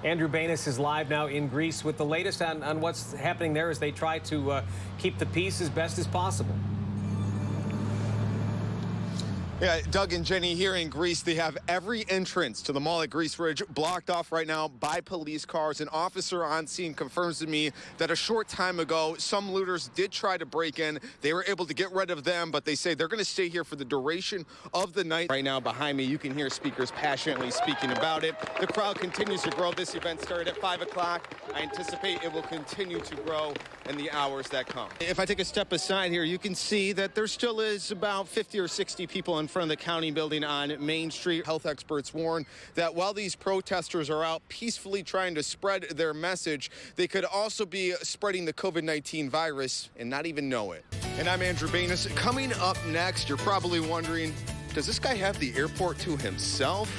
Andrew Banas is live now in Greece with the latest on what's happening there as they try to keep the peace as best as possible. Yeah, Doug and Jenny here in Greece, they have every entrance to the mall at Greece Ridge blocked off right now by police cars. An officer on scene confirms to me that a short time ago, some looters did try to break in. They were able to get rid of them, but they say they're going to stay here for the duration of the night. Right now behind me, you can hear speakers passionately speaking about it. The crowd continues to grow. This event started at 5 o'clock. I anticipate it will continue to grow in the hours that come. If I take a step aside here, you can see that there still is about 50 or 60 people in front of the county building on Main Street. Health experts warn that while these protesters are out peacefully trying to spread their message, they could also be spreading the COVID-19 virus and not even know it. And I'm Andrew Banas. Coming up next, you're probably wondering, does this guy have the airport to himself?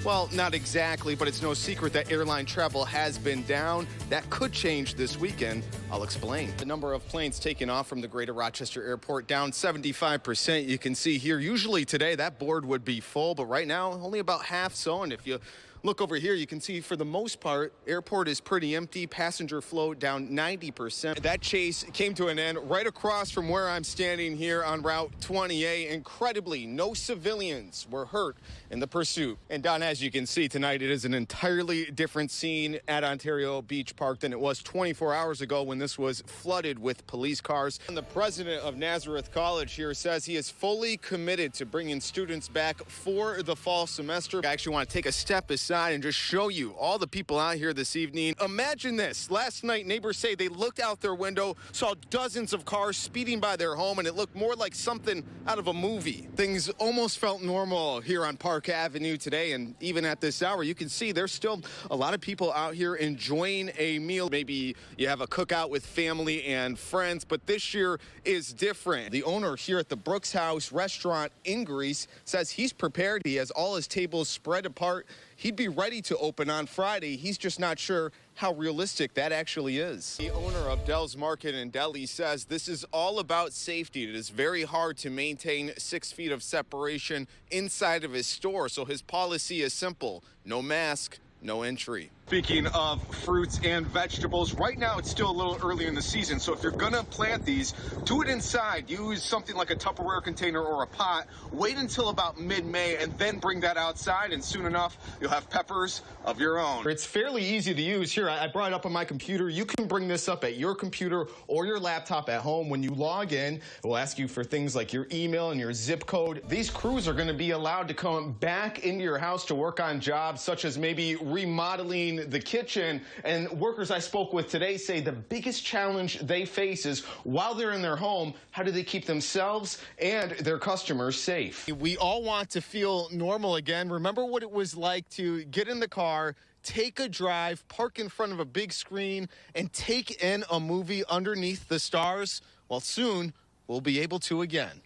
Well, not exactly, but it's no secret that airline travel has been down. That could change this weekend. I'll explain. The number of planes taking off from the Greater Rochester Airport down 75%. You can see here, usually today that board would be full, but right now only about half so. And if you look over here, you can see for the most part, airport is pretty empty. Passenger flow down 90%. That chase came to an end right across from where I'm standing here on Route 28. Incredibly, no civilians were hurt in the pursuit. And Don, as you can see tonight, it is an entirely different scene at Ontario Beach Park than it was 24 hours ago when this was flooded with police cars. And the president of Nazareth College here says he is fully committed to bringing students back for the fall semester. I actually want to take a step aside and just show you all the people out here this evening. Imagine this. Last night, neighbors say they looked out their window, saw dozens of cars speeding by their home, and it looked more like something out of a movie. Things almost felt normal here on Park Avenue today, and even at this hour, you can see there's still a lot of people out here enjoying a meal. Maybe you have a cookout with family and friends, but this year is different. The owner here at the Brooks House restaurant in Greece says he's prepared. He has all his tables spread apart. He'd be ready to open on Friday. He's just not sure how realistic that actually is. The owner of Dell's Market in Delhi says this is all about safety. It is very hard to maintain 6 feet of separation inside of his store, so his policy is simple: no mask, no entry. Speaking of fruits and vegetables, right now it's still a little early in the season, so if you're gonna plant these, do it inside. Use something like a Tupperware container or a pot. Wait until about mid-May and then bring that outside, and soon enough you'll have peppers of your own. It's fairly easy to use. Here, I brought it up on my computer. You can bring this up at your computer or your laptop at home. When you log in, it will ask you for things like your email and your zip code. These crews are going to be allowed to come back into your house to work on jobs such as maybe remodeling the kitchen. And workers I spoke with today say the biggest challenge they face is while they're in their home, how do they keep themselves and their customers safe? We all want to feel normal again. Remember what it was like to get in the car, take a drive, park in front of a big screen, and take in a movie underneath the stars? Well, soon we'll be able to again.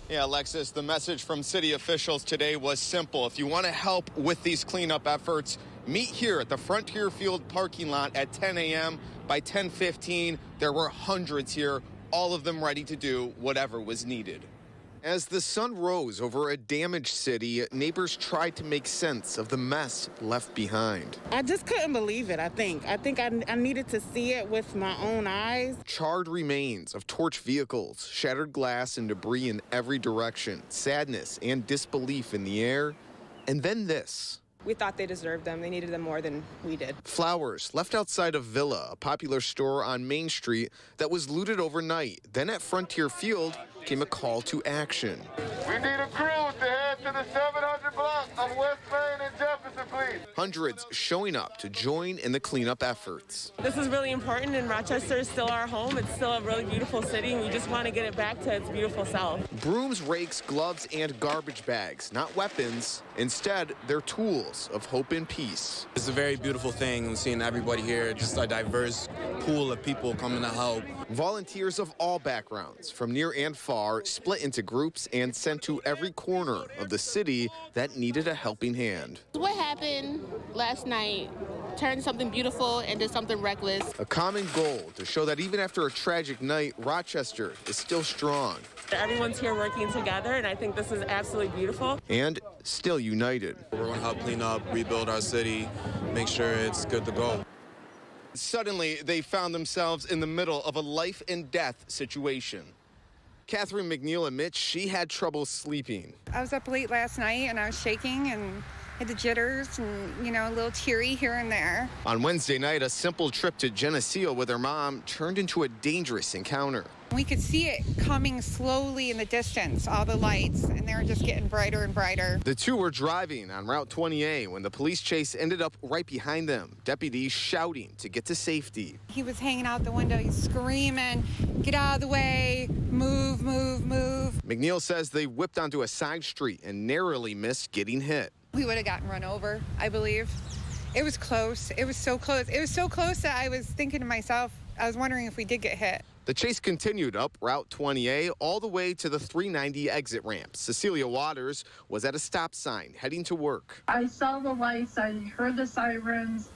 Yeah, Alexis, the message from city officials today was simple. If you want to help with these cleanup efforts, meet here at the Frontier Field parking lot at 10 a.m. By 10:15, there were hundreds here, all of them ready to do whatever was needed. As the sun rose over a damaged city, neighbors tried to make sense of the mess left behind. I just couldn't believe it, I think. I needed to see it with my own eyes. Charred remains of torched vehicles, shattered glass and debris in every direction, sadness and disbelief in the air, and then this. We thought they deserved them. They needed them more than we did. Flowers left outside of Villa, a popular store on Main Street that was looted overnight. Then at Frontier Field came a call to action. We need a crew to head to the 700 block on West Main and Jefferson, please. Hundreds showing up to join in the cleanup efforts. This is really important, and Rochester is still our home. It's still a really beautiful city, and we just want to get it back to its beautiful self. Brooms, rakes, gloves, and garbage bags, not weapons. Instead, they're tools of hope and peace. It's a very beautiful thing seeing everybody here, just a diverse pool of people coming to help. Volunteers of all backgrounds, from near and far, split into groups and sent to every corner of the city that needed a helping hand. What happened last night turned something beautiful into something reckless. A common goal to show that even after a tragic night, Rochester is still strong. Everyone's here working together, and I think this is absolutely beautiful. And still united. We're going to help clean up, rebuild our city, make sure it's good to go. Suddenly, they found themselves in the middle of a life and death situation. Catherine McNeil admits she had trouble sleeping. I was up late last night and I was shaking and had the jitters and, a little teary here and there. On Wednesday night, a simple trip to Geneseo with her mom turned into a dangerous encounter. We could see it coming slowly in the distance, all the lights, and they were just getting brighter and brighter. The two were driving on Route 20A when the police chase ended up right behind them, deputies shouting to get to safety. He was hanging out the window, he's screaming, "Get out of the way, move, move, move." McNeil says they whipped onto a side street and narrowly missed getting hit. We would have gotten run over, I believe. It was close. It was so close. It was so close that I was thinking to myself, I was wondering if we did get hit. The chase continued up Route 20A all the way to the 390 exit ramp. Cecilia Waters was at a stop sign heading to work. I saw the lights, I heard the sirens.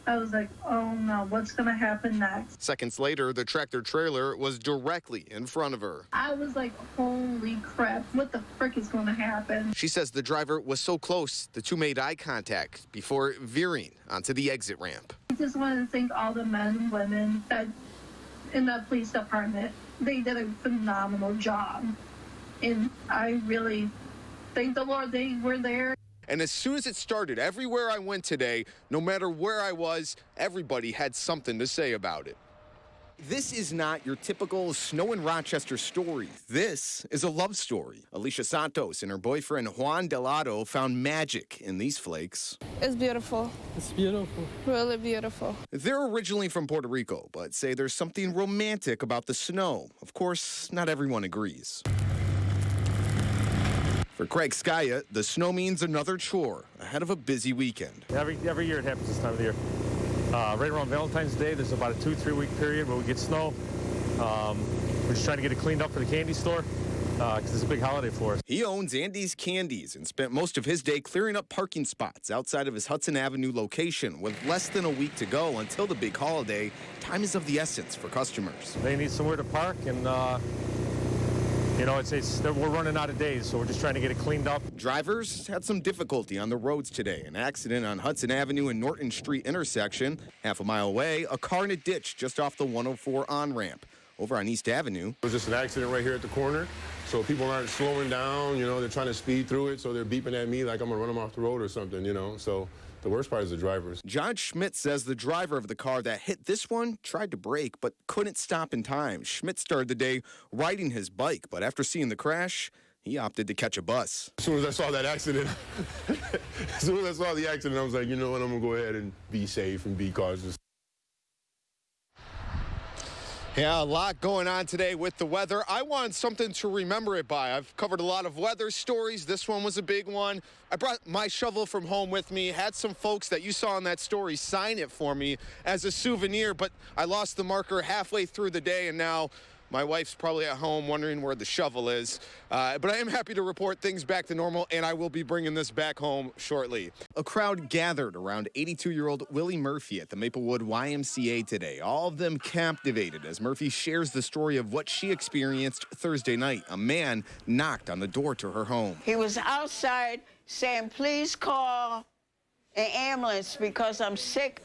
I was like, oh no, what's gonna happen next? Seconds later, the tractor trailer was directly in front of her. I was like, holy crap, what the frick is gonna happen? She says the driver was so close, the two made eye contact before veering onto the exit ramp. I just wanted to thank all the men and women that in the police department. They did a phenomenal job. And I really thank the Lord they were there. And as soon as it started, everywhere I went today, no matter where I was, everybody had something to say about it. This is not your typical Snow in Rochester story. This is a love story. Alicia Santos and her boyfriend Juan Delado found magic in these flakes. It's beautiful. It's beautiful. Really beautiful. They're originally from Puerto Rico, but say there's something romantic about the snow. Of course, not everyone agrees. For Craig Skya, the snow means another chore ahead of a busy weekend. Every year it happens this time of the year. Right around Valentine's Day, there's about a 2-3 week period where we get snow. We're just trying to get it cleaned up for the candy store because it's a big holiday for us. He owns Andy's Candies and spent most of his day clearing up parking spots outside of his Hudson Avenue location. With less than a week to go until the big holiday, time is of the essence for customers. They need somewhere to park, and we're running out of days, so we're just trying to get it cleaned up. Drivers had some difficulty on the roads today. An accident on Hudson Avenue and Norton Street intersection. Half a mile away, a car in a ditch just off the 104 on-ramp. Over on East Avenue. It was just an accident right here at the corner, so people aren't slowing down, they're trying to speed through it, so they're beeping at me like I'm gonna run them off the road or something, so the worst part is the drivers. John Schmidt says the driver of the car that hit this one tried to brake but couldn't stop in time. Schmidt started the day riding his bike, but after seeing the crash, he opted to catch a bus. As soon as I saw that accident, I was like, you know what, I'm gonna go ahead and be safe and be cautious. Yeah, a lot going on today with the weather. I wanted something to remember it by. I've covered a lot of weather stories. This one was a big one. I brought my shovel from home with me, had some folks that you saw in that story sign it for me as a souvenir, but I lost the marker halfway through the day, and now my wife's probably at home wondering where the shovel is. But I am happy to report things back to normal, and I will be bringing this back home shortly. A crowd gathered around 82-year-old Willie Murphy at the Maplewood YMCA today. All of them captivated as Murphy shares the story of what she experienced Thursday night. A man knocked on the door to her home. He was outside saying, please call an ambulance because I'm sick.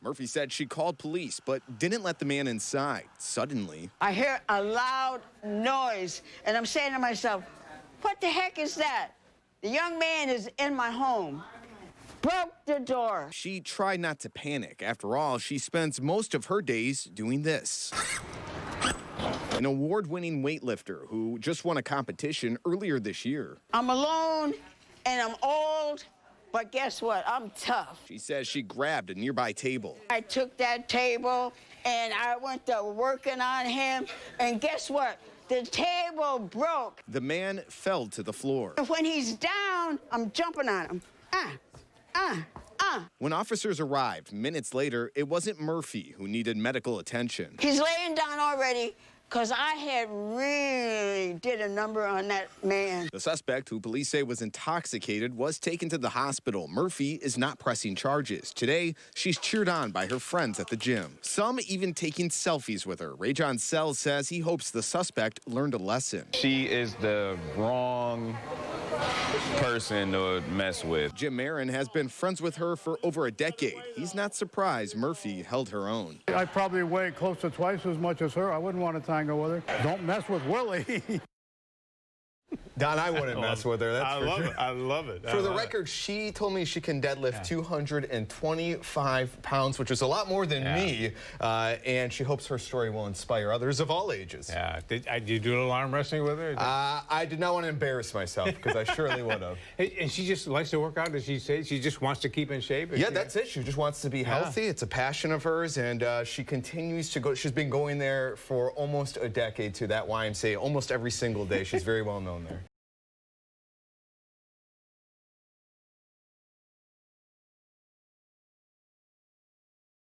Murphy said she called police, but didn't let the man inside. Suddenly, I hear a loud noise, and I'm saying to myself, what the heck is that? The young man is in my home. Broke the door. She tried not to panic. After all, she spends most of her days doing this. An award-winning weightlifter who just won a competition earlier this year. I'm alone, and I'm old. But guess what? I'm tough. She says she grabbed a nearby table. I took that table and I went to working on him. And guess what? The table broke. The man fell to the floor. When he's down, I'm jumping on him. When officers arrived minutes later, it wasn't Murphy who needed medical attention. He's laying down already because I had really did a number on that man. The suspect, who police say was intoxicated, was taken to the hospital. Murphy is not pressing charges. Today, she's cheered on by her friends at the gym. Some even taking selfies with her. Ray John Sells says he hopes the suspect learned a lesson. She is the wrong person to mess with. Jim Marin has been friends with her for over a decade. He's not surprised Murphy held her own. I probably weigh close to twice as much as her. I wouldn't want to tango with her. Don't mess with Willie. Don, I wouldn't mess with her. That's I love it. I love it. For the record, she told me she can deadlift 225 pounds, which is a lot more than me. And she hopes her story will inspire others of all ages. Yeah. Did you do a little arm wrestling with her? I did not want to embarrass myself because I surely would have. And she just likes to work out, as she says. She just wants to keep in shape. Yeah, that's it. She just wants to be healthy. It's a passion of hers, and she continues to go. She's been going there for almost a decade to that YMCA almost every single day. She's very well known there.